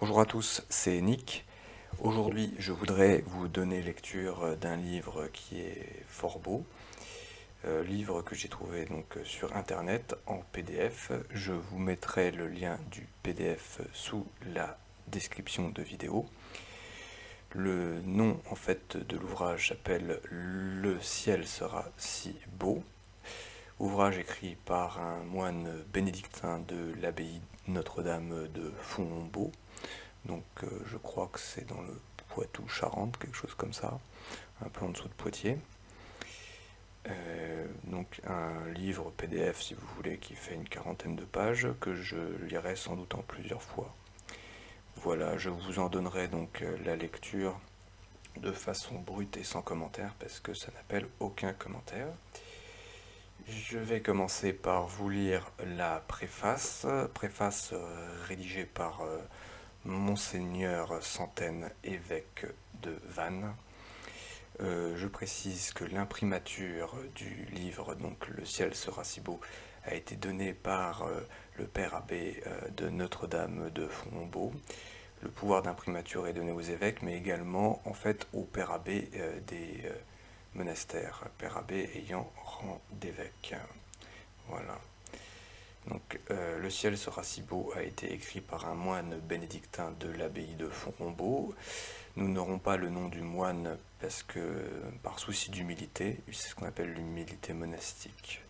Bonjour à tous, c'est Nick. Aujourd'hui, je voudrais vous donner lecture d'un livre qui est fort beau, livre que j'ai trouvé donc sur internet en PDF. Je vous mettrai le lien du PDF sous la description de vidéo. Le nom en fait de l'ouvrage s'appelle Le ciel sera si beau. Ouvrage écrit par un moine bénédictin de l'abbaye Notre-Dame de Fontbombault. Donc je crois que c'est dans le Poitou-Charentes, quelque chose comme ça, un peu en dessous de Poitiers. Donc un livre PDF, si vous voulez, qui fait une quarantaine de pages, que je lirai sans doute en plusieurs fois. Voilà, je vous en donnerai donc la lecture de façon brute et sans commentaire, parce que ça n'appelle aucun commentaire. Je vais commencer par vous lire la préface, rédigée par Monseigneur Santaine, évêque de Vannes. Je précise que l'imprimature du livre, donc Le ciel sera si beau, a été donnée par le père abbé de Notre-Dame de Fontbombault. Le pouvoir d'imprimature est donné aux évêques, mais également en fait au père abbé des monastères, père abbé ayant rang d'évêque. Voilà. Donc, Le ciel sera si beau a été écrit par un moine bénédictin de l'abbaye de Fontbombault. Nous n'aurons pas le nom du moine parce que, par souci d'humilité, c'est ce qu'on appelle l'humilité monastique.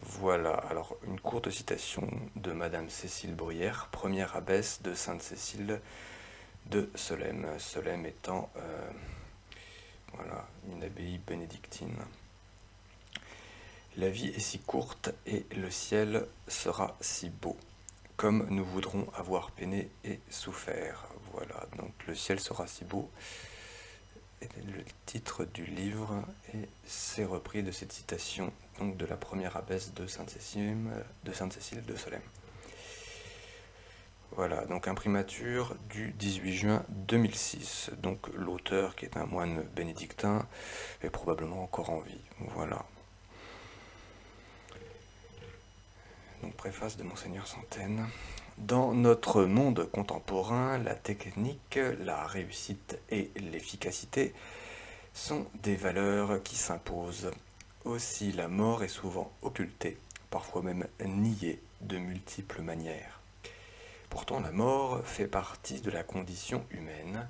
Voilà, alors une courte citation de Madame Cécile Bruyère, première abbesse de Sainte-Cécile de Solesmes. Solesmes étant voilà, une abbaye bénédictine. La vie est si courte et le ciel sera si beau, comme nous voudrons avoir peiné et souffert. Voilà, donc le ciel sera si beau est le titre du livre et c'est repris de cette citation donc de la première abbesse de Sainte-Cécile de Solesmes. Voilà, donc imprimature du 18 juin 2006. Donc l'auteur, qui est un moine bénédictin, est probablement encore en vie. Voilà. Donc préface de Monseigneur Santaine. Dans notre monde contemporain, la technique, la réussite et l'efficacité sont des valeurs qui s'imposent. Aussi la mort est souvent occultée, parfois même niée de multiples manières. Pourtant la mort fait partie de la condition humaine,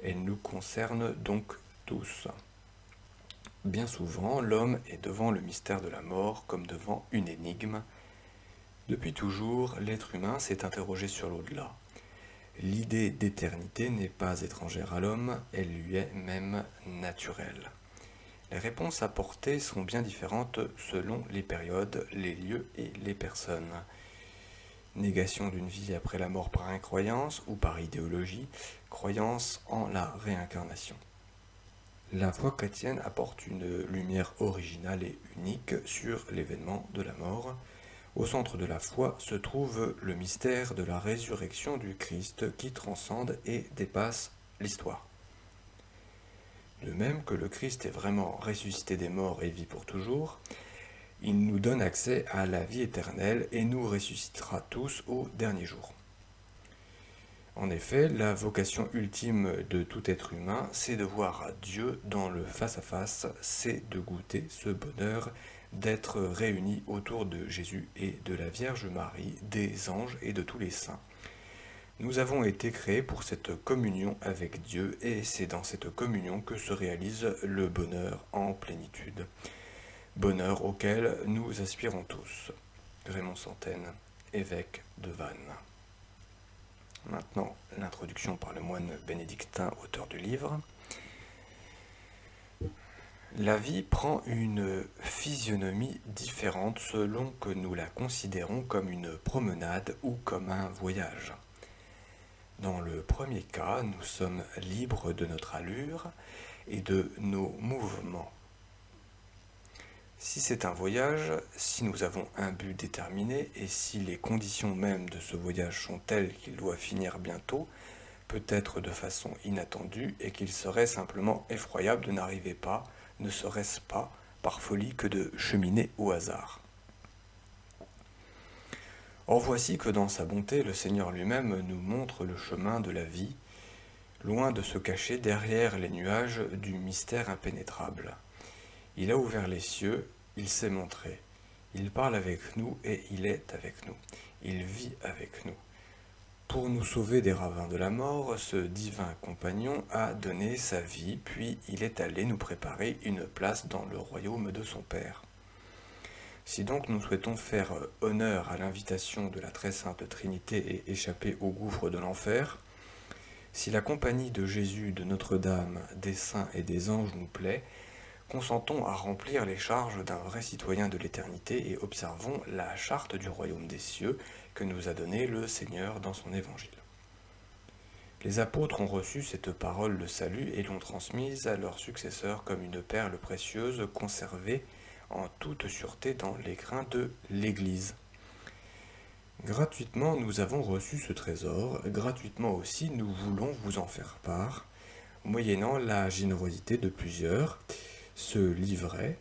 elle nous concerne donc tous. Bien souvent, l'homme est devant le mystère de la mort comme devant une énigme. Depuis toujours, l'être humain s'est interrogé sur l'au-delà. L'idée d'éternité n'est pas étrangère à l'homme, elle lui est même naturelle. Les réponses apportées sont bien différentes selon les périodes, les lieux et les personnes. Négation d'une vie après la mort par incroyance ou par idéologie, croyance en la réincarnation. La foi chrétienne apporte une lumière originale et unique sur l'événement de la mort. Au centre de la foi se trouve le mystère de la résurrection du Christ qui transcende et dépasse l'histoire. De même que le Christ est vraiment ressuscité des morts et vit pour toujours, il nous donne accès à la vie éternelle et nous ressuscitera tous au dernier jour. En effet, la vocation ultime de tout être humain, c'est de voir Dieu dans le face-à-face, c'est de goûter ce bonheur d'être réunis autour de Jésus et de la Vierge Marie, des anges et de tous les saints. Nous avons été créés pour cette communion avec Dieu et c'est dans cette communion que se réalise le bonheur en plénitude. Bonheur auquel nous aspirons tous. Raymond Santaine, évêque de Vannes. Maintenant, l'introduction par le moine bénédictin, auteur du livre. La vie prend une physionomie différente selon que nous la considérons comme une promenade ou comme un voyage. Dans le premier cas, nous sommes libres de notre allure et de nos mouvements. Si c'est un voyage, si nous avons un but déterminé et si les conditions même de ce voyage sont telles qu'il doit finir bientôt, peut-être de façon inattendue et qu'il serait simplement effroyable de n'arriver pas, ne serait-ce pas par folie que de cheminer au hasard. Or voici que dans sa bonté, le Seigneur lui-même nous montre le chemin de la vie, loin de se cacher derrière les nuages du mystère impénétrable. Il a ouvert les cieux, il s'est montré. Il parle avec nous et il est avec nous. Il vit avec nous. Pour nous sauver des ravins de la mort, ce divin compagnon a donné sa vie, puis il est allé nous préparer une place dans le royaume de son Père. Si donc nous souhaitons faire honneur à l'invitation de la très sainte Trinité et échapper au gouffre de l'enfer, si la compagnie de Jésus, de Notre-Dame, des saints et des anges nous plaît, consentons à remplir les charges d'un vrai citoyen de l'éternité et observons la charte du royaume des cieux que nous a donnée le Seigneur dans son évangile. Les apôtres ont reçu cette parole de salut et l'ont transmise à leurs successeurs comme une perle précieuse conservée en toute sûreté dans les grains de l'Église. Gratuitement, nous avons reçu ce trésor, gratuitement aussi nous voulons vous en faire part, moyennant la générosité de plusieurs. Ce livret,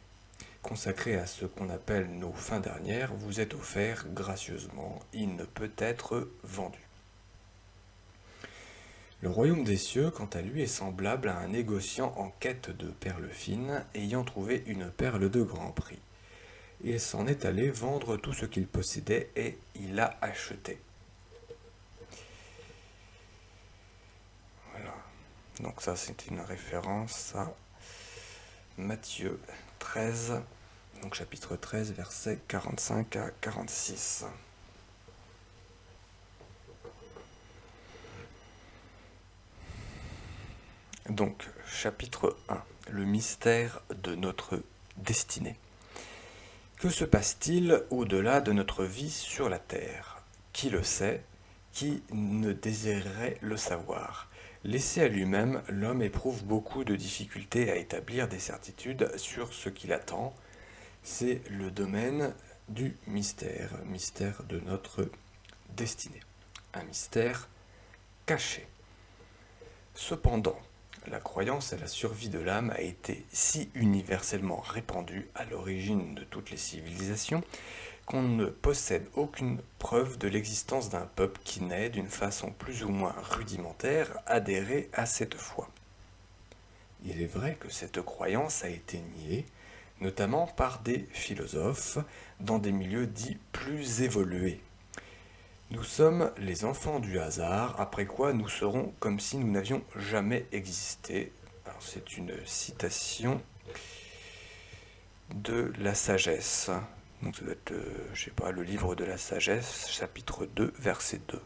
consacré à ce qu'on appelle nos fins dernières, vous est offert gracieusement. Il ne peut être vendu. Le royaume des cieux, quant à lui, est semblable à un négociant en quête de perles fines, ayant trouvé une perle de grand prix. Il s'en est allé vendre tout ce qu'il possédait et il l'a acheté. Voilà. Donc ça, c'est une référence à Matthieu 13, donc chapitre 13, versets 45 à 46. Donc, chapitre 1, le mystère de notre destinée. Que se passe-t-il au-delà de notre vie sur la terre? Qui le sait? Qui ne désirerait le savoir? Laissé à lui-même, l'homme éprouve beaucoup de difficultés à établir des certitudes sur ce qui l'attend. C'est le domaine du mystère, mystère de notre destinée. Un mystère caché. Cependant, la croyance à la survie de l'âme a été si universellement répandue à l'origine de toutes les civilisations qu'on ne possède aucune preuve de l'existence d'un peuple qui n'ait, d'une façon plus ou moins rudimentaire, adhéré à cette foi. Il est vrai que cette croyance a été niée, notamment par des philosophes, dans des milieux dits plus évolués. Nous sommes les enfants du hasard, après quoi nous serons comme si nous n'avions jamais existé. Alors, c'est une citation de la sagesse. Donc ça doit être, le livre de la sagesse, chapitre 2, verset 2.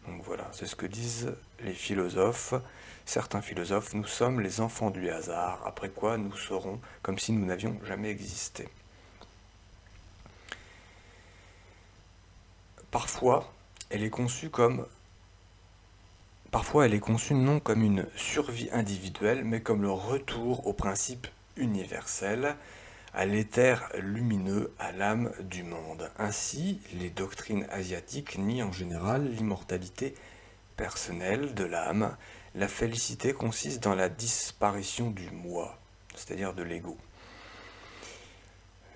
Donc voilà, c'est ce que disent les philosophes. Certains philosophes, nous sommes les enfants du hasard, après quoi nous serons comme si nous n'avions jamais existé. Parfois, elle est conçue non comme une survie individuelle, mais comme le retour au principe universel, à l'éther lumineux, à l'âme du monde. Ainsi, les doctrines asiatiques nient en général l'immortalité personnelle de l'âme. La félicité consiste dans la disparition du moi, c'est-à-dire de l'ego.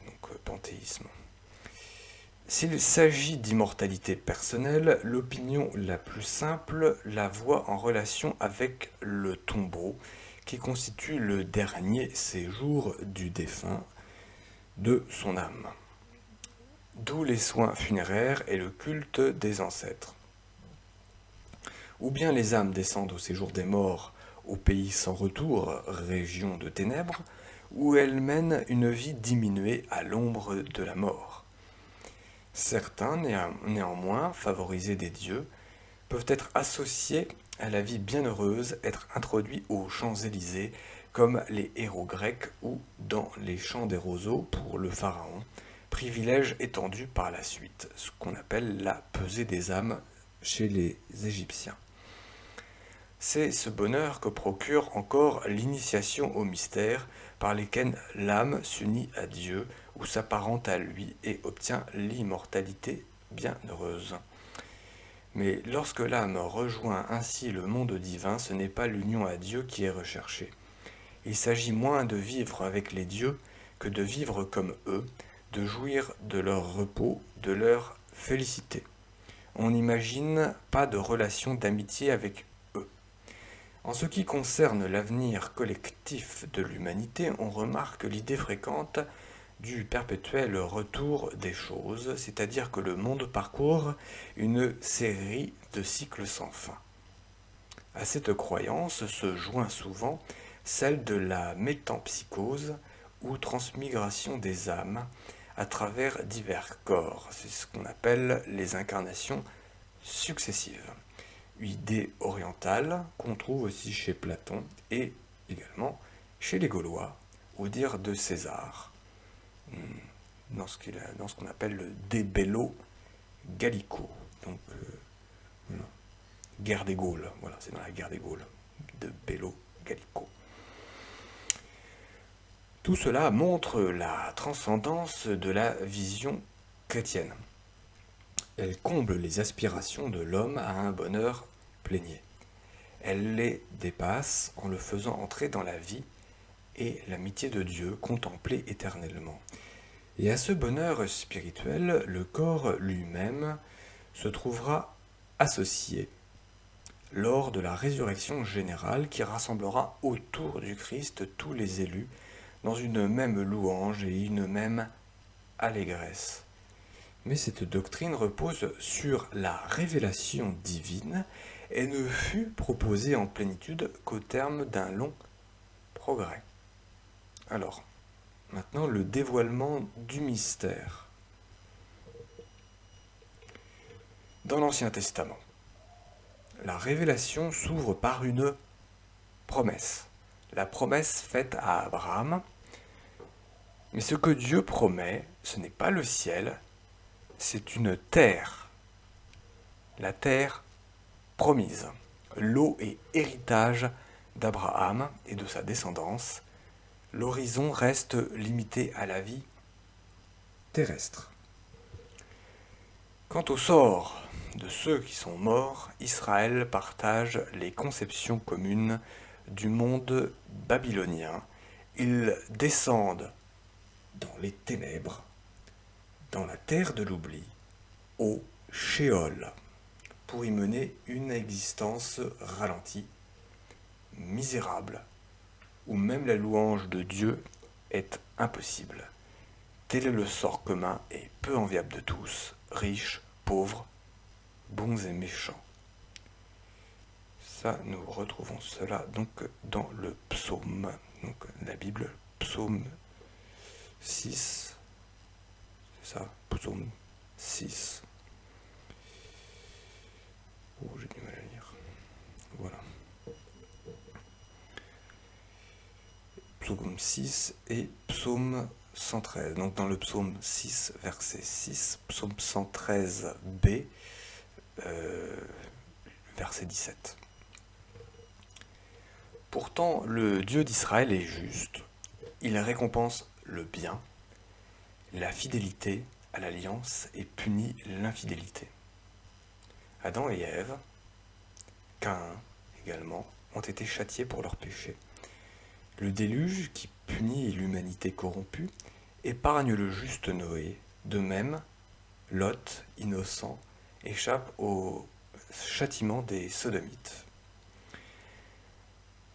Donc, panthéisme. S'il s'agit d'immortalité personnelle, l'opinion la plus simple la voit en relation avec le tombeau, qui constitue le dernier séjour du défunt de son âme. D'où les soins funéraires et le culte des ancêtres. Ou bien les âmes descendent au séjour des morts, au pays sans retour, région de ténèbres, où elles mènent une vie diminuée à l'ombre de la mort. Certains, néanmoins, favorisés des dieux, peuvent être associés à la vie bienheureuse, être introduits aux Champs-Élysées, comme les héros grecs ou dans les champs des roseaux pour le pharaon, privilège étendu par la suite, ce qu'on appelle la pesée des âmes chez les Égyptiens. C'est ce bonheur que procure encore l'initiation au mystère par lesquels l'âme s'unit à Dieu ou s'apparente à lui et obtient l'immortalité bienheureuse. Mais lorsque l'âme rejoint ainsi le monde divin, ce n'est pas l'union à Dieu qui est recherchée. Il s'agit moins de vivre avec les dieux que de vivre comme eux, de jouir de leur repos, de leur félicité. on n'imagine pas de relation d'amitié avec eux. En ce qui concerne l'avenir collectif de l'humanité, on remarque l'idée fréquente du perpétuel retour des choses, c'est-à-dire que le monde parcourt une série de cycles sans fin. À cette croyance se joint souvent celle de la métempsychose ou transmigration des âmes à travers divers corps. C'est ce qu'on appelle les incarnations successives. Idée orientale qu'on trouve aussi chez Platon et également chez les Gaulois, au dire de César, dans ce qu'on appelle le De Bello Gallico. Donc, voilà. Guerre des Gaules, voilà, c'est dans la guerre des Gaules, de Bello Gallico. Tout cela montre la transcendance de la vision chrétienne. Elle comble les aspirations de l'homme à un bonheur plénier. Elle les dépasse en le faisant entrer dans la vie et l'amitié de Dieu contemplée éternellement. Et à ce bonheur spirituel, le corps lui-même se trouvera associé lors de la résurrection générale qui rassemblera autour du Christ tous les élus dans une même louange et une même allégresse. Mais cette doctrine repose sur la révélation divine et ne fut proposée en plénitude qu'au terme d'un long progrès. Alors, maintenant le dévoilement du mystère. Dans l'Ancien Testament, la révélation s'ouvre par une promesse. La promesse faite à Abraham. Mais ce que Dieu promet, ce n'est pas le ciel, c'est une terre. La terre promise. L'eau est héritage d'Abraham et de sa descendance. L'horizon reste limité à la vie terrestre. Quant au sort de ceux qui sont morts, Israël partage les conceptions communes du monde babylonien. Ils descendent dans les ténèbres, dans la terre de l'oubli, au Sheol, pour y mener une existence ralentie, misérable, où même la louange de Dieu est impossible. Tel est le sort commun et peu enviable de tous, riches, pauvres, bons et méchants. Ça, nous retrouvons cela donc dans le psaume, donc la Bible, psaume 6, c'est ça, psaume 6. Oh, j'ai du mal à lire. Voilà. Psaume 6 et psaume 113. Donc dans le psaume 6, verset 6, psaume 113b, verset 17. Pourtant, le Dieu d'Israël est juste. Il récompense le bien, la fidélité à l'alliance et punit l'infidélité. Adam et Ève, Caïn également, ont été châtiés pour leurs péchés. Le déluge, qui punit l'humanité corrompue, épargne le juste Noé. De même, Lot, innocent, échappe au châtiment des Sodomites.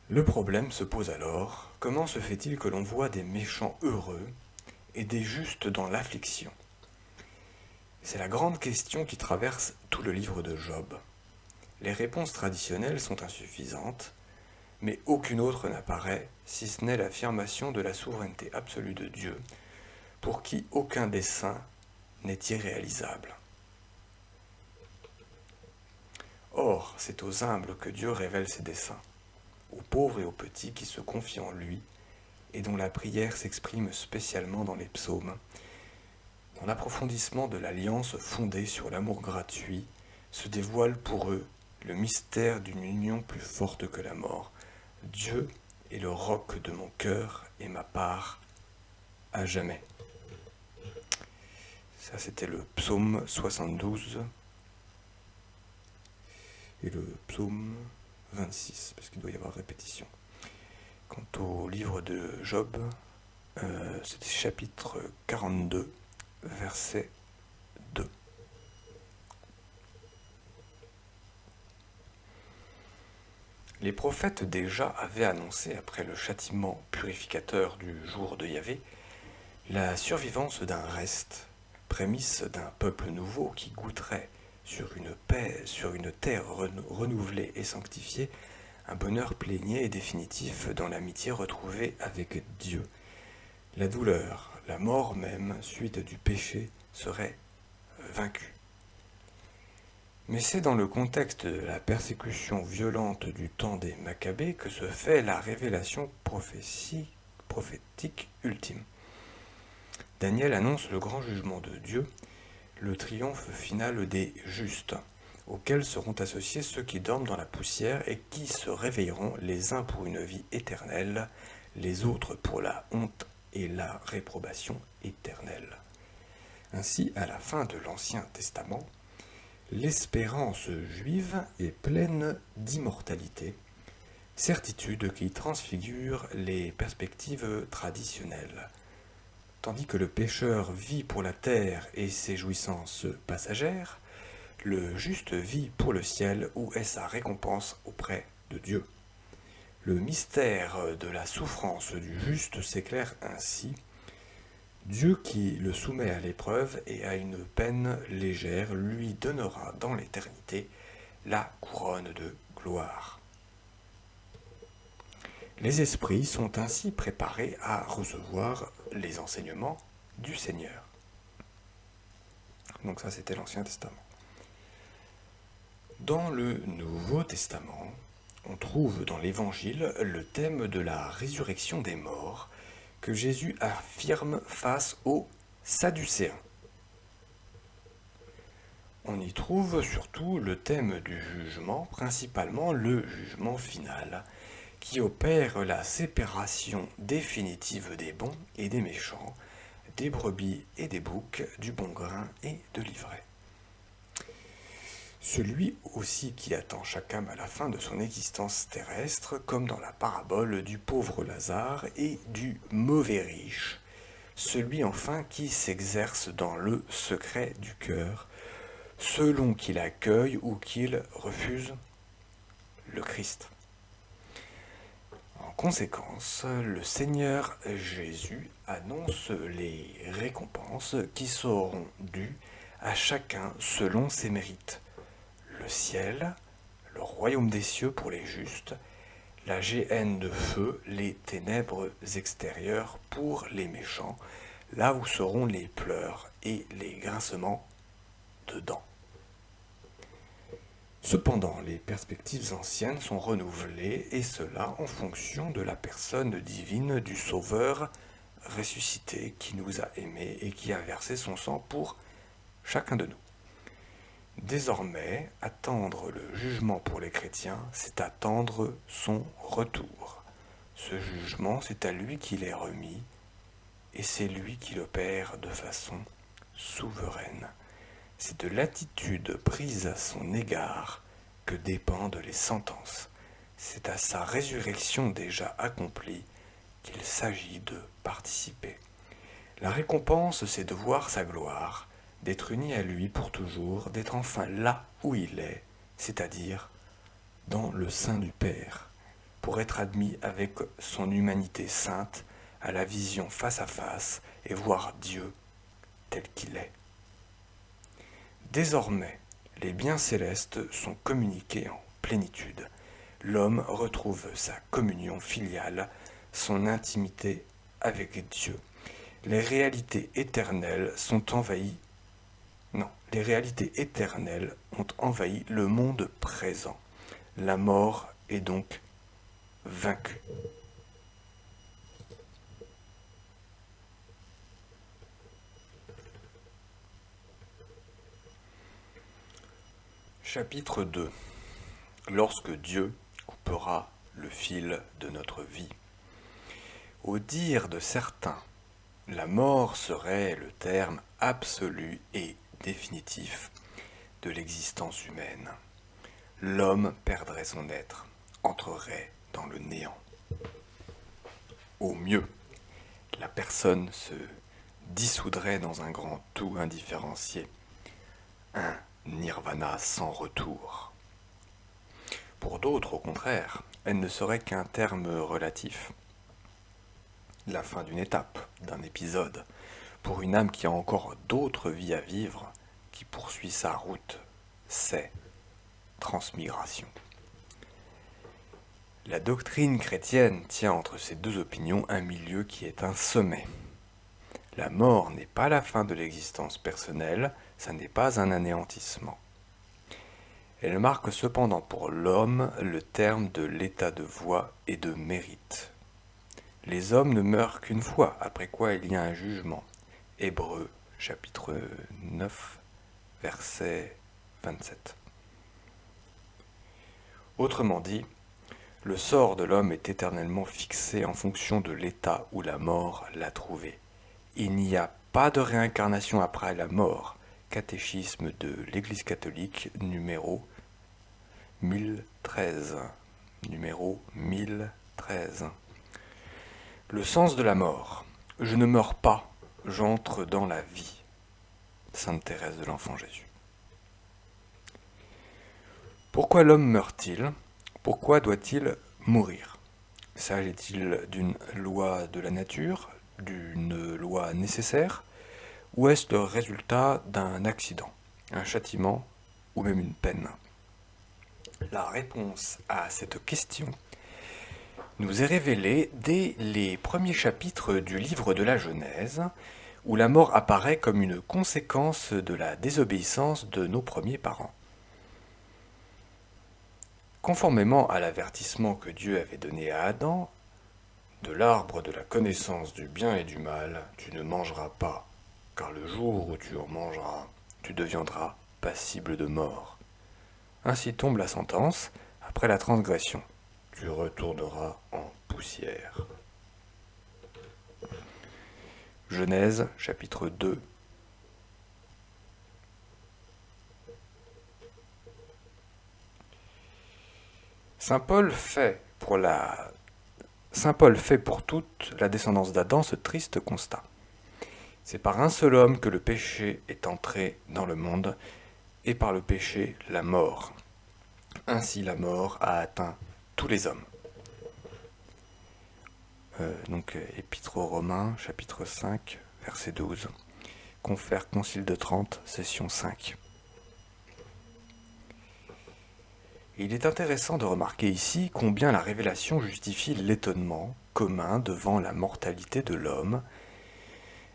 Le problème se pose alors, comment se fait-il que l'on voit des méchants heureux et des justes dans l'affliction ? C'est la grande question qui traverse tout le livre de Job. Les réponses traditionnelles sont insuffisantes, mais aucune autre n'apparaît, si ce n'est l'affirmation de la souveraineté absolue de Dieu, pour qui aucun dessein n'est irréalisable. Or, c'est aux humbles que Dieu révèle ses desseins, aux pauvres et aux petits qui se confient en lui, et dont la prière s'exprime spécialement dans les psaumes, dans l'approfondissement de l'alliance fondée sur l'amour gratuit, se dévoile pour eux le mystère d'une union plus forte que la mort. Dieu est le roc de mon cœur et ma part à jamais. Ça, c'était le psaume 72 et le psaume 26, parce qu'il doit y avoir répétition. Quant au livre de Job, c'était chapitre 42, verset 2. Les prophètes déjà avaient annoncé, après le châtiment purificateur du jour de Yahvé, la survivance d'un reste, prémisse d'un peuple nouveau qui goûterait sur une paix, sur une terre renouvelée et sanctifiée, un bonheur plénier et définitif dans l'amitié retrouvée avec Dieu. La douleur, la mort même, suite du péché, serait vaincue. Mais c'est dans le contexte de la persécution violente du temps des Maccabées que se fait la révélation prophétique ultime. Daniel annonce le grand jugement de Dieu, le triomphe final des justes, auxquels seront associés ceux qui dorment dans la poussière et qui se réveilleront les uns pour une vie éternelle, les autres pour la honte et la réprobation éternelle. Ainsi, à la fin de l'Ancien Testament, l'espérance juive est pleine d'immortalité, certitude qui transfigure les perspectives traditionnelles. Tandis que le pécheur vit pour la terre et ses jouissances passagères, le juste vit pour le ciel où est sa récompense auprès de Dieu. Le mystère de la souffrance du juste s'éclaire ainsi. Dieu qui le soumet à l'épreuve et à une peine légère lui donnera dans l'éternité la couronne de gloire. Les esprits sont ainsi préparés à recevoir les enseignements du Seigneur. Donc ça, c'était l'Ancien Testament. Dans le Nouveau Testament, on trouve dans l'Évangile le thème de la résurrection des morts que Jésus affirme face aux Sadducéens. On y trouve surtout le thème du jugement, principalement le jugement final, qui opère la séparation définitive des bons et des méchants, des brebis et des boucs, du bon grain et de l'ivraie. Celui aussi qui attend chaque âme à la fin de son existence terrestre, comme dans la parabole du pauvre Lazare et du mauvais riche, celui enfin qui s'exerce dans le secret du cœur, selon qu'il accueille ou qu'il refuse le Christ. En conséquence, le Seigneur Jésus annonce les récompenses qui seront dues à chacun selon ses mérites. Le ciel, le royaume des cieux pour les justes, la géhenne de feu, les ténèbres extérieures pour les méchants, là où seront les pleurs et les grincements de dents. Cependant, les perspectives anciennes sont renouvelées, et cela en fonction de la personne divine du Sauveur ressuscité qui nous a aimés et qui a versé son sang pour chacun de nous. Désormais, attendre le jugement pour les chrétiens, c'est attendre son retour. Ce jugement, c'est à lui qu'il est remis, et c'est lui qui l'opère de façon souveraine. C'est de l'attitude prise à son égard que dépendent les sentences. C'est à sa résurrection déjà accomplie qu'il s'agit de participer. La récompense, c'est de voir sa gloire, d'être uni à lui pour toujours, d'être enfin là où il est, c'est-à-dire dans le sein du Père, pour être admis avec son humanité sainte à la vision face à face et voir Dieu tel qu'il est. Désormais, les biens célestes sont communiqués en plénitude. L'homme retrouve sa communion filiale, son intimité avec Dieu. Les réalités éternelles sont envahies. Non, les réalités éternelles ont envahi le monde présent. La mort est donc vaincue. Chapitre 2. Lorsque Dieu coupera le fil de notre vie. Au dire de certains, la mort serait le terme absolu et définitif de l'existence humaine. L'homme perdrait son être, entrerait dans le néant. Au mieux, la personne se dissoudrait dans un grand tout indifférencié, un nirvana sans retour. Pour d'autres, au contraire, elle ne serait qu'un terme relatif. La fin d'une étape, d'un épisode, pour une âme qui a encore d'autres vies à vivre, qui poursuit sa route, c'est transmigration. La doctrine chrétienne tient entre ces deux opinions un milieu qui est un sommet. La mort n'est pas la fin de l'existence personnelle, ça n'est pas un anéantissement. Elle marque cependant pour l'homme le terme de l'état de voie et de mérite. Les hommes ne meurent qu'une fois, après quoi il y a un jugement. Hébreux, chapitre 9, verset 27. Autrement dit, le sort de l'homme est éternellement fixé en fonction de l'état où la mort l'a trouvé. Il n'y a pas de réincarnation après la mort. Catéchisme de l'Église catholique, numéro 1013. Numéro 1013. Le sens de la mort. Je ne meurs pas, j'entre dans la vie. Sainte Thérèse de l'Enfant Jésus. Pourquoi l'homme meurt-il? Pourquoi doit-il mourir? S'agit-il d'une loi de la nature, d'une loi nécessaire, ou est-ce le résultat d'un accident, un châtiment ou même une peine? La réponse à cette question nous est révélée dès les premiers chapitres du livre de la Genèse, où la mort apparaît comme une conséquence de la désobéissance de nos premiers parents. Conformément à l'avertissement que Dieu avait donné à Adam, de l'arbre de la connaissance du bien et du mal, tu ne mangeras pas, car le jour où tu en mangeras, tu deviendras passible de mort. Ainsi tombe la sentence, après la transgression, tu retourneras en poussière. Genèse, chapitre 2. Saint Paul fait pour toute la descendance d'Adam ce triste constat. C'est par un seul homme que le péché est entré dans le monde, et par le péché, la mort. Ainsi la mort a atteint tous les hommes. Épître aux Romains, chapitre 5, verset 12. Confère Concile de Trente, session 5. Il est intéressant de remarquer ici combien la révélation justifie l'étonnement commun devant la mortalité de l'homme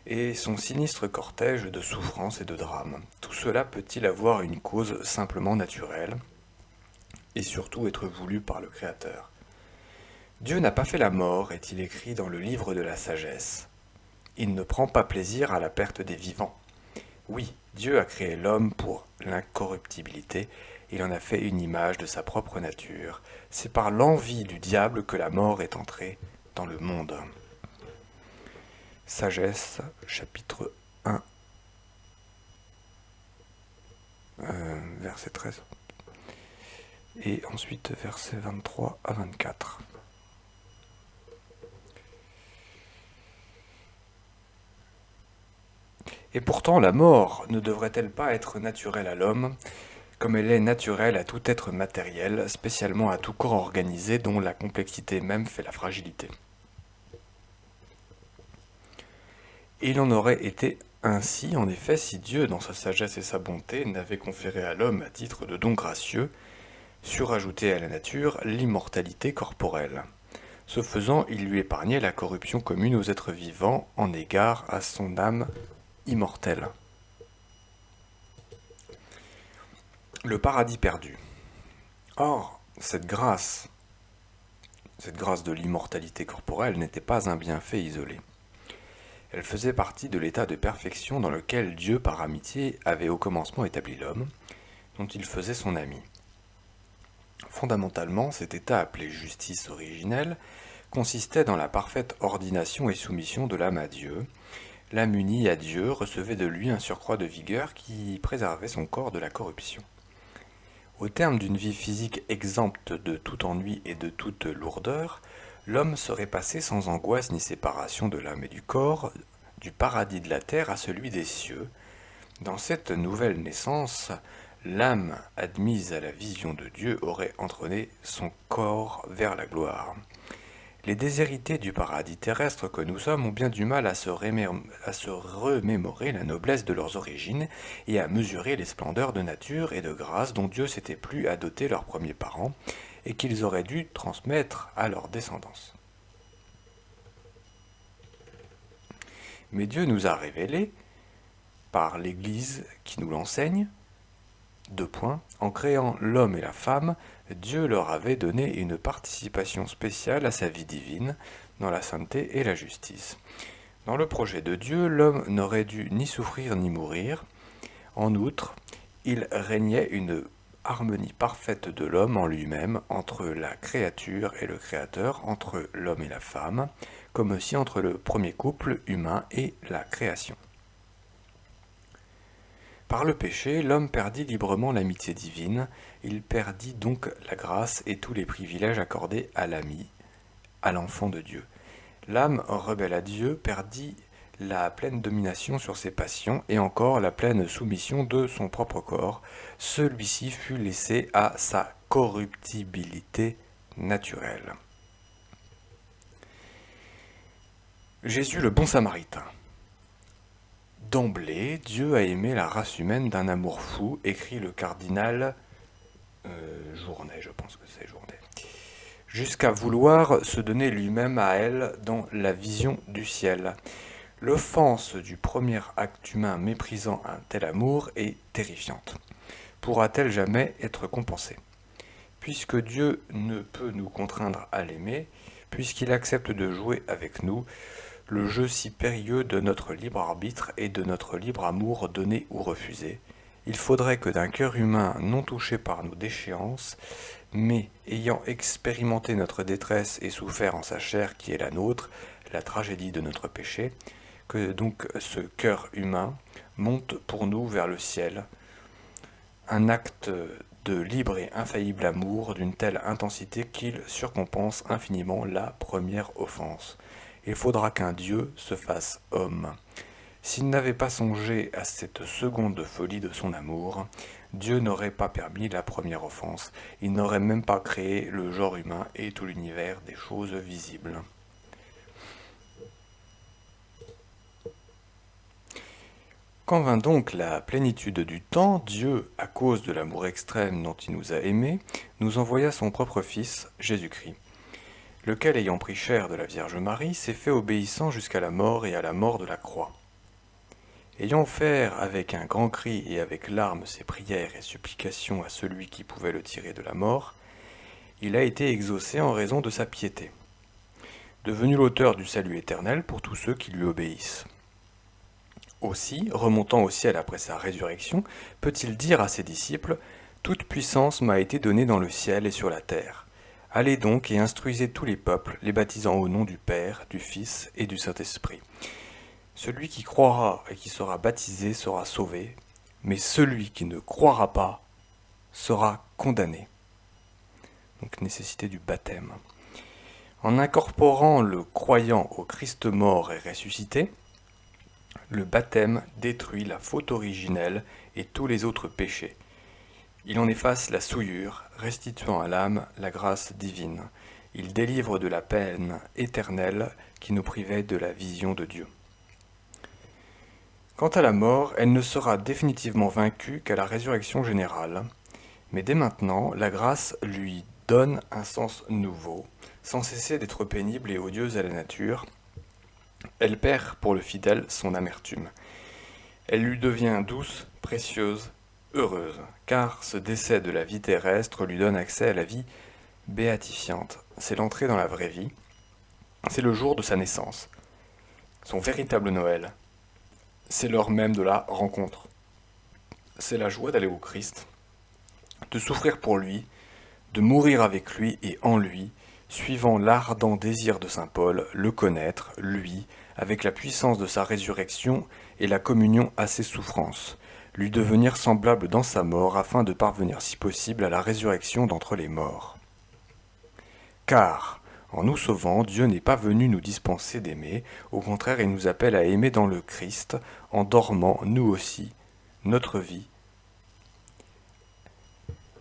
et son sinistre cortège de souffrances et de drames. Tout cela peut-il avoir une cause simplement naturelle et surtout être voulu par le Créateur? Dieu n'a pas fait la mort, est-il écrit dans le livre de la sagesse. Il ne prend pas plaisir à la perte des vivants. Oui, Dieu a créé l'homme pour l'incorruptibilité, il en a fait une image de sa propre nature. C'est par l'envie du diable que la mort est entrée dans le monde. Sagesse, chapitre 1, verset 13. Et ensuite versets 23 à 24. Et pourtant, la mort ne devrait-elle pas être naturelle à l'homme, comme elle est naturelle à tout être matériel, spécialement à tout corps organisé dont la complexité même fait la fragilité? Et il en aurait été ainsi, en effet, si Dieu, dans sa sagesse et sa bonté, n'avait conféré à l'homme, à titre de don gracieux, surajouté à la nature, l'immortalité corporelle. Ce faisant, il lui épargnait la corruption commune aux êtres vivants en égard à son âme immortelle. Le paradis perdu. Or, cette grâce de l'immortalité corporelle n'était pas un bienfait isolé. Elle faisait partie de l'état de perfection dans lequel Dieu, par amitié, avait au commencement établi l'homme, dont il faisait son ami. Fondamentalement, cet état appelé justice originelle consistait dans la parfaite ordination et soumission de l'âme à Dieu. L'âme unie à Dieu recevait de lui un surcroît de vigueur qui préservait son corps de la corruption. Au terme d'une vie physique exempte de tout ennui et de toute lourdeur, l'homme serait passé sans angoisse ni séparation de l'âme et du corps, du paradis de la terre à celui des cieux. Dans cette nouvelle naissance, l'âme admise à la vision de Dieu aurait entraîné son corps vers la gloire. Les déshérités du paradis terrestre que nous sommes ont bien du mal à se remémorer la noblesse de leurs origines et à mesurer les splendeurs de nature et de grâce dont Dieu s'était plu à doter leurs premiers parents et qu'ils auraient dû transmettre à leur descendance. Mais Dieu nous a révélé, par l'Église qui nous l'enseigne, en créant l'homme et la femme, Dieu leur avait donné une participation spéciale à sa vie divine, dans la sainteté et la justice. Dans le projet de Dieu, l'homme n'aurait dû ni souffrir ni mourir. En outre, il régnait une harmonie parfaite de l'homme en lui-même, entre la créature et le Créateur, entre l'homme et la femme, comme aussi entre le premier couple humain et la création. Par le péché, l'homme perdit librement l'amitié divine, il perdit donc la grâce et tous les privilèges accordés à l'ami, à l'enfant de Dieu. L'âme rebelle à Dieu perdit la pleine domination sur ses passions et encore la pleine soumission de son propre corps. Celui-ci fut laissé à sa corruptibilité naturelle. Jésus le bon samaritain. D'emblée, Dieu a aimé la race humaine d'un amour fou, écrit le cardinal Journet, je pense que c'est Journet, jusqu'à vouloir se donner lui-même à elle dans la vision du ciel. L'offense du premier acte humain méprisant un tel amour est terrifiante. Pourra-t-elle jamais être compensée? Puisque Dieu ne peut nous contraindre à l'aimer, puisqu'il accepte de jouer avec nous, le jeu si périlleux de notre libre arbitre et de notre libre amour donné ou refusé, il faudrait que d'un cœur humain non touché par nos déchéances, mais ayant expérimenté notre détresse et souffert en sa chair qui est la nôtre, la tragédie de notre péché, que donc ce cœur humain monte pour nous vers le ciel, un acte de libre et infaillible amour d'une telle intensité qu'il surcompense infiniment la première offense. Il faudra qu'un Dieu se fasse homme. S'il n'avait pas songé à cette seconde folie de son amour, Dieu n'aurait pas permis la première offense, il n'aurait même pas créé le genre humain et tout l'univers des choses visibles. Quand vint donc la plénitude du temps, Dieu, à cause de l'amour extrême dont il nous a aimés, nous envoya son propre Fils, Jésus-Christ, lequel, ayant pris chair de la Vierge Marie, s'est fait obéissant jusqu'à la mort et à la mort de la croix. Ayant offert avec un grand cri et avec larmes ses prières et supplications à celui qui pouvait le tirer de la mort, il a été exaucé en raison de sa piété, devenu l'auteur du salut éternel pour tous ceux qui lui obéissent. Aussi, remontant au ciel après sa résurrection, peut-il dire à ses disciples « Toute puissance m'a été donnée dans le ciel et sur la terre. Allez donc et instruisez tous les peuples, les baptisant au nom du Père, du Fils et du Saint-Esprit. Celui qui croira et qui sera baptisé sera sauvé, mais celui qui ne croira pas sera condamné. » Donc nécessité du baptême. En incorporant le croyant au Christ mort et ressuscité, le baptême détruit la faute originelle et tous les autres péchés. Il en efface la souillure, restituant à l'âme la grâce divine. Il délivre de la peine éternelle qui nous privait de la vision de Dieu. Quant à la mort, elle ne sera définitivement vaincue qu'à la résurrection générale. Mais dès maintenant, la grâce lui donne un sens nouveau, sans cesser d'être pénible et odieuse à la nature. Elle perd pour le fidèle son amertume. Elle lui devient douce, précieuse, heureuse, car ce décès de la vie terrestre lui donne accès à la vie béatifiante. C'est l'entrée dans la vraie vie. C'est le jour de sa naissance. Son véritable Noël. C'est l'heure même de la rencontre. C'est la joie d'aller au Christ, de souffrir pour lui, de mourir avec lui et en lui, suivant l'ardent désir de saint Paul, le connaître, lui, avec la puissance de sa résurrection et la communion à ses souffrances, lui devenir semblable dans sa mort afin de parvenir si possible à la résurrection d'entre les morts. Car, en nous sauvant, Dieu n'est pas venu nous dispenser d'aimer, au contraire il nous appelle à aimer dans le Christ, en dormant, nous aussi, notre vie,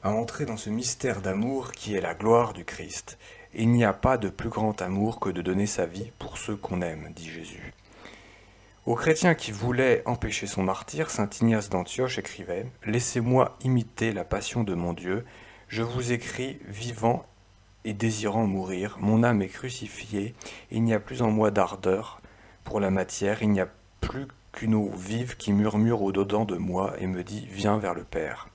à entrer dans ce mystère d'amour qui est la gloire du Christ. Il n'y a pas de plus grand amour que de donner sa vie pour ceux qu'on aime, dit Jésus. Aux chrétiens qui voulaient empêcher son martyre, saint Ignace d'Antioche écrivait « Laissez-moi imiter la passion de mon Dieu, je vous écris vivant et désirant mourir, mon âme est crucifiée, il n'y a plus en moi d'ardeur pour la matière, il n'y a plus qu'une eau vive qui murmure au-dedans de moi et me dit « Viens vers le Père ».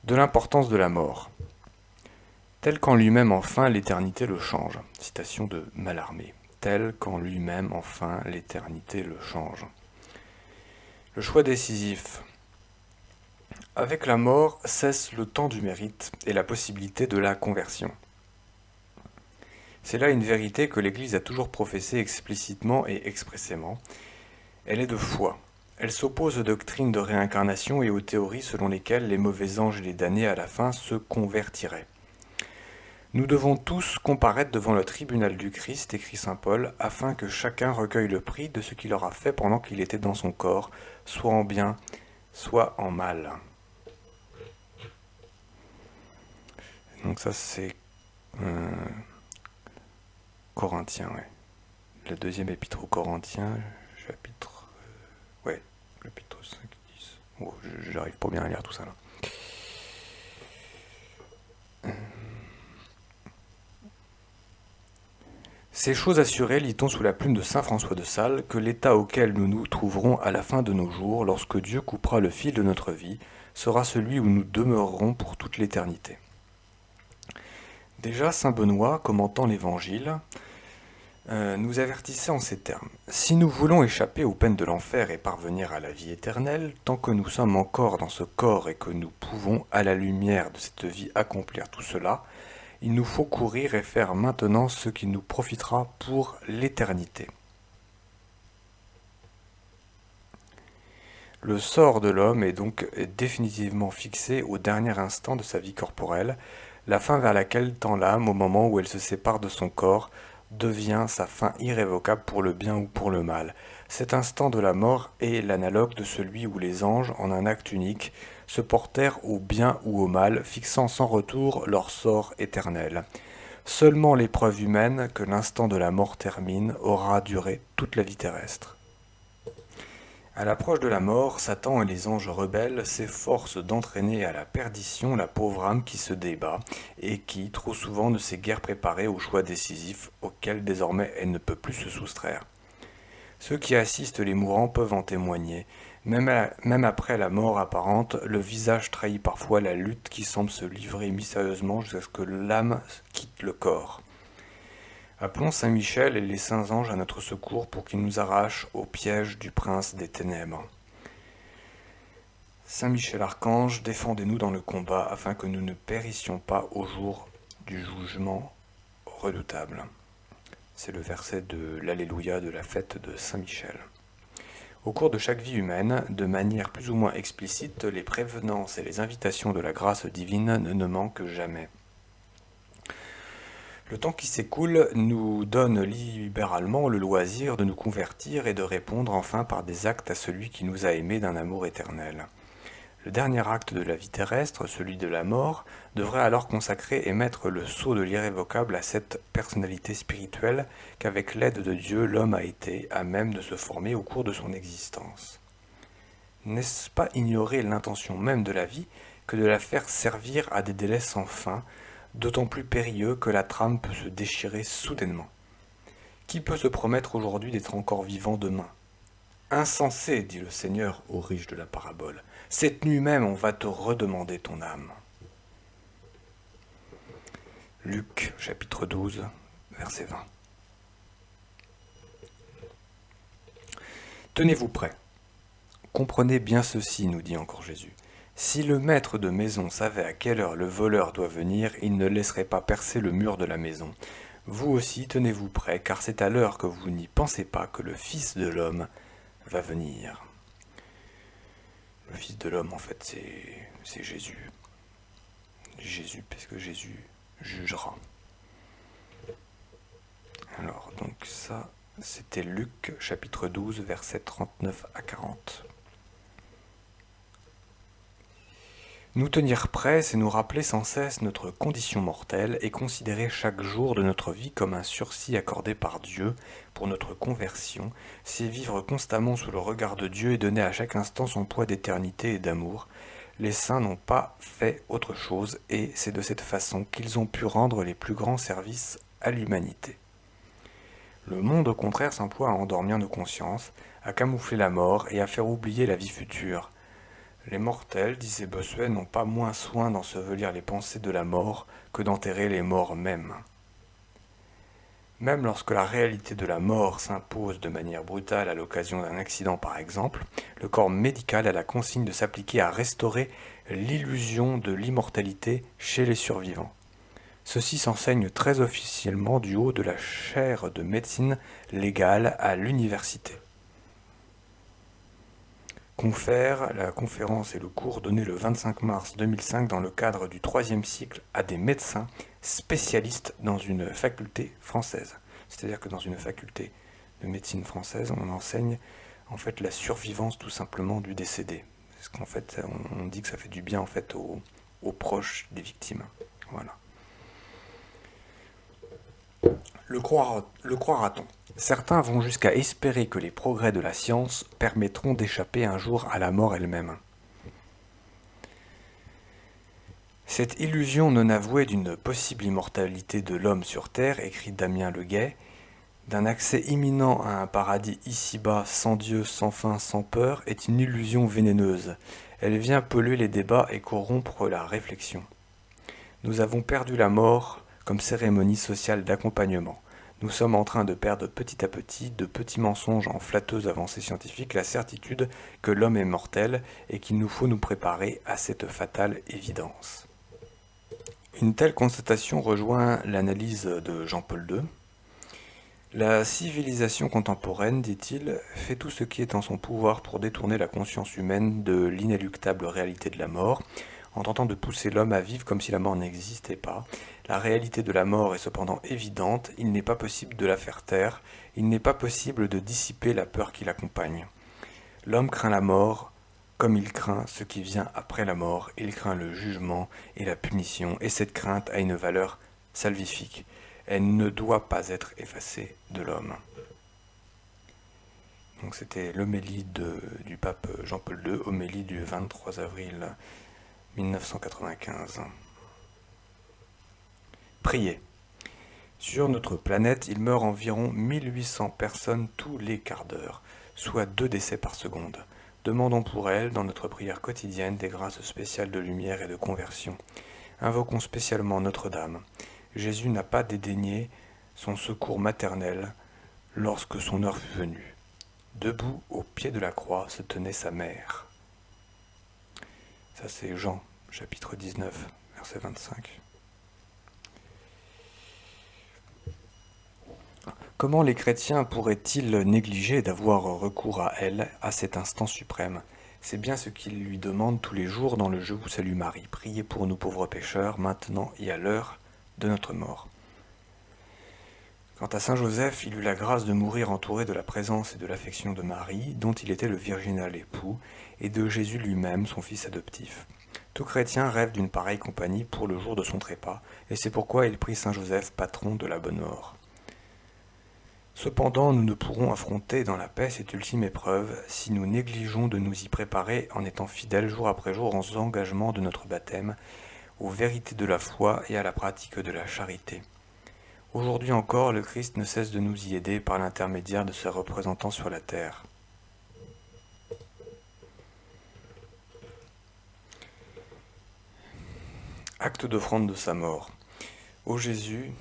De l'importance de la mort. Tel qu'en lui-même enfin l'éternité le change. Citation de Mallarmé. Tel qu'en lui-même enfin l'éternité le change. Le choix décisif. Avec la mort cesse le temps du mérite et la possibilité de la conversion. C'est là une vérité que l'Église a toujours professée explicitement et expressément. Elle est de foi. Elle s'oppose aux doctrines de réincarnation et aux théories selon lesquelles les mauvais anges et les damnés à la fin se convertiraient. Nous devons tous comparaître devant le tribunal du Christ, écrit saint Paul, afin que chacun recueille le prix de ce qu'il aura fait pendant qu'il était dans son corps, soit en bien, soit en mal. Donc ça c'est Corinthiens, ouais. Le deuxième épître aux Corinthiens, chapitre... l'épître 5, 10. Oh, j'arrive pas bien à lire tout ça là. Ces choses assurées, lit-on sous la plume de saint François de Sales, que l'état auquel nous nous trouverons à la fin de nos jours, lorsque Dieu coupera le fil de notre vie, sera celui où nous demeurerons pour toute l'éternité. Déjà, saint Benoît, commentant l'Évangile, nous avertissait en ces termes. Si nous voulons échapper aux peines de l'enfer et parvenir à la vie éternelle, tant que nous sommes encore dans ce corps et que nous pouvons, à la lumière de cette vie, accomplir tout cela, il nous faut courir et faire maintenant ce qui nous profitera pour l'éternité. Le sort de l'homme est donc définitivement fixé au dernier instant de sa vie corporelle, la fin vers laquelle tend l'âme au moment où elle se sépare de son corps, devient sa fin irrévocable pour le bien ou pour le mal. Cet instant de la mort est l'analogue de celui où les anges, en un acte unique, se portèrent au bien ou au mal, fixant sans retour leur sort éternel. Seulement l'épreuve humaine, que l'instant de la mort termine, aura duré toute la vie terrestre. À l'approche de la mort, Satan et les anges rebelles s'efforcent d'entraîner à la perdition la pauvre âme qui se débat et qui, trop souvent, ne s'est guère préparée au choix décisif auquel désormais elle ne peut plus se soustraire. Ceux qui assistent les mourants peuvent en témoigner. Même après la mort apparente, le visage trahit parfois la lutte qui semble se livrer mystérieusement jusqu'à ce que l'âme quitte le corps. Appelons Saint Michel et les saints anges à notre secours pour qu'ils nous arrachent au piège du prince des ténèbres. Saint Michel Archange, défendez-nous dans le combat afin que nous ne périssions pas au jour du jugement redoutable. C'est le verset de l'Alléluia de la fête de Saint Michel. Au cours de chaque vie humaine, de manière plus ou moins explicite, les prévenances et les invitations de la grâce divine ne manquent jamais. Le temps qui s'écoule nous donne libéralement le loisir de nous convertir et de répondre enfin par des actes à celui qui nous a aimés d'un amour éternel. Le dernier acte de la vie terrestre, celui de la mort, devrait alors consacrer et mettre le sceau de l'irrévocable à cette personnalité spirituelle qu'avec l'aide de Dieu, l'homme a été à même de se former au cours de son existence. N'est-ce pas ignorer l'intention même de la vie que de la faire servir à des délais sans fin, d'autant plus périlleux que la trame peut se déchirer soudainement? Qui peut se promettre aujourd'hui d'être encore vivant demain? Insensé, dit le Seigneur aux riches de la parabole, cette nuit même on va te redemander ton âme. Luc, chapitre 12, verset 20. Tenez-vous prêts. Comprenez bien ceci, nous dit encore Jésus. Si le maître de maison savait à quelle heure le voleur doit venir, il ne laisserait pas percer le mur de la maison. Vous aussi, tenez-vous prêts, car c'est à l'heure que vous n'y pensez pas que le Fils de l'homme va venir. Le Fils de l'homme, en fait, c'est Jésus. Jésus, parce que Jésus jugera. Alors, donc ça, C'était Luc, chapitre 12, versets 39 à 40. Nous tenir prêts, c'est nous rappeler sans cesse notre condition mortelle et considérer chaque jour de notre vie comme un sursis accordé par Dieu pour notre conversion, c'est vivre constamment sous le regard de Dieu et donner à chaque instant son poids d'éternité et d'amour. Les saints n'ont pas fait autre chose et c'est de cette façon qu'ils ont pu rendre les plus grands services à l'humanité. Le monde au contraire s'emploie à endormir nos consciences, à camoufler la mort et à faire oublier la vie future. Les mortels, disait Bossuet, n'ont pas moins soin d'ensevelir les pensées de la mort que d'enterrer les morts mêmes. Même lorsque la réalité de la mort s'impose de manière brutale à l'occasion d'un accident par exemple, le corps médical a la consigne de s'appliquer à restaurer l'illusion de l'immortalité chez les survivants. Ceci s'enseigne très officiellement du haut de la chaire de médecine légale à l'université. Confère, la conférence et le cours donné le 25 mars 2005 dans le cadre du 3e cycle à des médecins spécialistes dans une faculté française. C'est-à-dire que dans une faculté de médecine française, on enseigne en fait la survivance tout simplement du décédé. Parce qu'en fait, on dit que ça fait du bien en fait aux proches des victimes. Voilà. Le croira-t-on? Certains vont jusqu'à espérer que les progrès de la science permettront d'échapper un jour à la mort elle-même. Cette illusion non avouée d'une possible immortalité de l'homme sur Terre, écrit Damien Leguet, d'un accès imminent à un paradis ici-bas, sans Dieu, sans fin, sans peur, est une illusion vénéneuse. Elle vient polluer les débats et corrompre la réflexion. Nous avons perdu la mort comme cérémonie sociale d'accompagnement. Nous sommes en train de perdre petit à petit, de petits mensonges en flatteuses avancées scientifiques, la certitude que l'homme est mortel et qu'il nous faut nous préparer à cette fatale évidence. Une telle constatation rejoint l'analyse de Jean-Paul II. La civilisation contemporaine, dit-il, fait tout ce qui est en son pouvoir pour détourner la conscience humaine de l'inéluctable réalité de la mort, en tentant de pousser l'homme à vivre comme si la mort n'existait pas. La réalité de la mort est cependant évidente, il n'est pas possible de la faire taire, il n'est pas possible de dissiper la peur qui l'accompagne. L'homme craint la mort comme il craint ce qui vient après la mort, il craint le jugement et la punition, et cette crainte a une valeur salvifique. Elle ne doit pas être effacée de l'homme. Donc c'était l'homélie du pape Jean-Paul II, homélie du 23 avril 1995. Priez. Sur notre planète, il meurt environ 1800 personnes tous les quarts d'heure, soit 2 décès par seconde. Demandons pour elles, dans notre prière quotidienne, des grâces spéciales de lumière et de conversion. Invoquons spécialement Notre-Dame. Jésus n'a pas dédaigné son secours maternel lorsque son heure fut venue. Debout au pied de la croix se tenait sa mère. Ça c'est Jean, chapitre 19, verset 25. Comment les chrétiens pourraient-ils négliger d'avoir recours à elle à cet instant suprême? C'est bien ce qu'ils lui demandent tous les jours dans le Je vous salue Marie. Priez pour nous pauvres pécheurs, maintenant et à l'heure de notre mort. Quant à saint Joseph, il eut la grâce de mourir entouré de la présence et de l'affection de Marie, dont il était le virginal époux, et de Jésus lui-même, son fils adoptif. Tout chrétien rêve d'une pareille compagnie pour le jour de son trépas, et c'est pourquoi il prie saint Joseph, patron de la bonne mort. Cependant, nous ne pourrons affronter dans la paix cette ultime épreuve si nous négligeons de nous y préparer en étant fidèles jour après jour aux engagements de notre baptême, aux vérités de la foi et à la pratique de la charité. Aujourd'hui encore, le Christ ne cesse de nous y aider par l'intermédiaire de ses représentants sur la terre. Acte d'offrande de sa mort. Ô Jésus,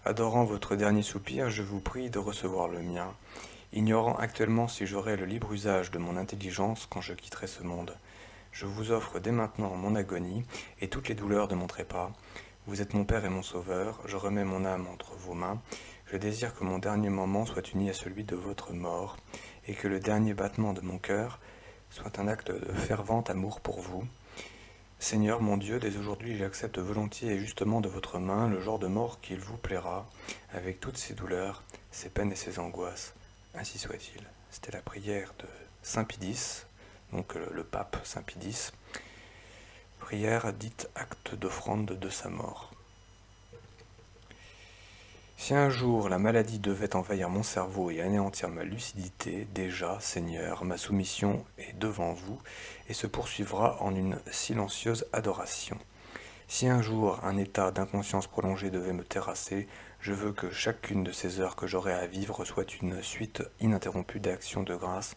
adorant votre dernier soupir, je vous prie de recevoir le mien, ignorant actuellement si j'aurai le libre usage de mon intelligence quand je quitterai ce monde. Je vous offre dès maintenant mon agonie et toutes les douleurs de mon trépas. Vous êtes mon Père et mon Sauveur, je remets mon âme entre vos mains. Je désire que mon dernier moment soit uni à celui de votre mort, et que le dernier battement de mon cœur soit un acte de fervent amour pour vous. Seigneur mon Dieu, dès aujourd'hui j'accepte volontiers et justement de votre main le genre de mort qu'il vous plaira, avec toutes ses douleurs, ses peines et ses angoisses. Ainsi soit-il. C'était la prière de Saint Pie X, donc le pape Saint Pie X. Prière dite acte d'offrande de sa mort. Si un jour la maladie devait envahir mon cerveau et anéantir ma lucidité, déjà, Seigneur, ma soumission est devant vous et se poursuivra en une silencieuse adoration. Si un jour un état d'inconscience prolongé devait me terrasser, je veux que chacune de ces heures que j'aurai à vivre soit une suite ininterrompue d'actions de grâce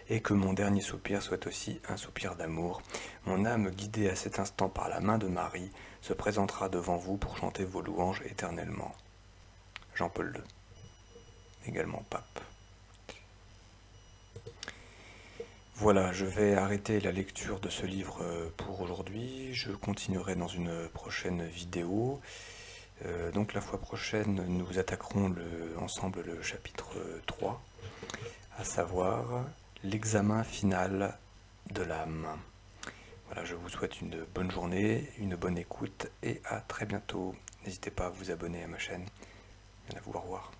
et que mon dernier soupir soit aussi un soupir d'amour. Mon âme, guidée à cet instant par la main de Marie, se présentera devant vous pour chanter vos louanges éternellement. Jean-Paul II, également pape. Voilà, je vais arrêter la lecture de ce livre pour aujourd'hui. Je continuerai dans une prochaine vidéo. Donc la fois prochaine, nous attaquerons ensemble le chapitre 3, à savoir l'examen final de l'âme. Voilà, je vous souhaite une bonne journée, une bonne écoute et à très bientôt. N'hésitez pas à vous abonner à ma chaîne. Bien à vous, au revoir.